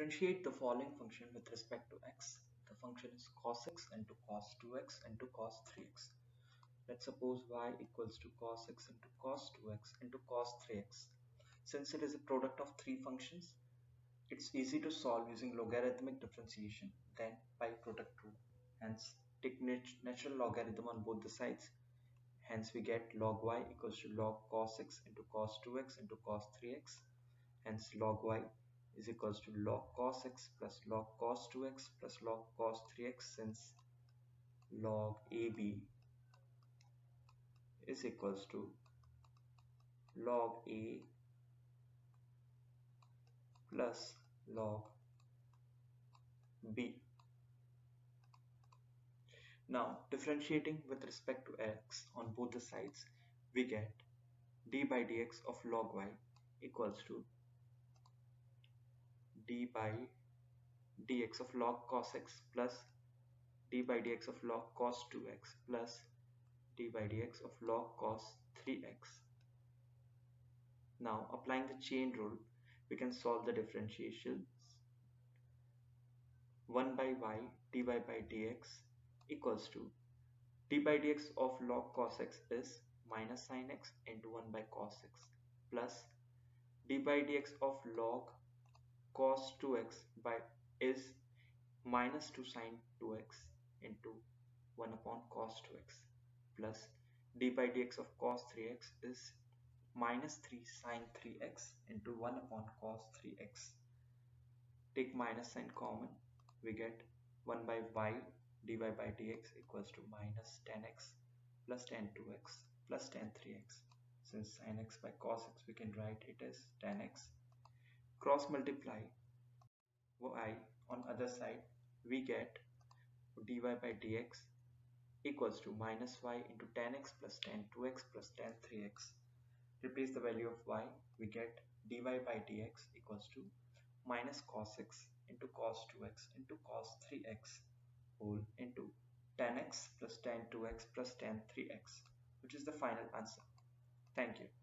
Differentiate the following function with respect to x. The function is cos x into cos 2x into cos 3x. Let's suppose y equals to cos x into cos 2x into cos 3x. Since it is a product of three functions, it's easy to solve using logarithmic differentiation, then by product rule. Hence, take natural logarithm on both the sides. Hence, we get log y equals to log cos x into cos 2x into cos 3x. Hence, log y is equals to log cos x plus log cos 2x plus log cos 3x, since log AB is equals to log A plus log B. Now, differentiating with respect to x on both the sides, we get d by dx of log y equals to d by dx of log cos x plus d by dx of log cos 2x plus d by dx of log cos 3x. Now, applying the chain rule, we can solve the differentiations. 1 by y dy by dx equals to d by dx of log cos x is minus sin x into 1 by cos x plus d by dx of log cos 2x by is minus 2 sin 2x into 1 upon cos 2x plus d by dx of cos 3x is minus 3 sin 3x into 1 upon cos 3x. Take minus sign common, we get 1 by y dy by dx equals to minus 10x plus tan 2x plus tan 3x. Since sin x by cos x we can write it as tan x. Cross multiply y on other side, we get dy by dx equals to minus y into tan x plus tan 2x plus tan 3x. Replace the value of y, we get dy by dx equals to minus cos x into cos 2x into cos 3x whole into tan x plus tan 2x plus tan 3x, which is the final answer. Thank you.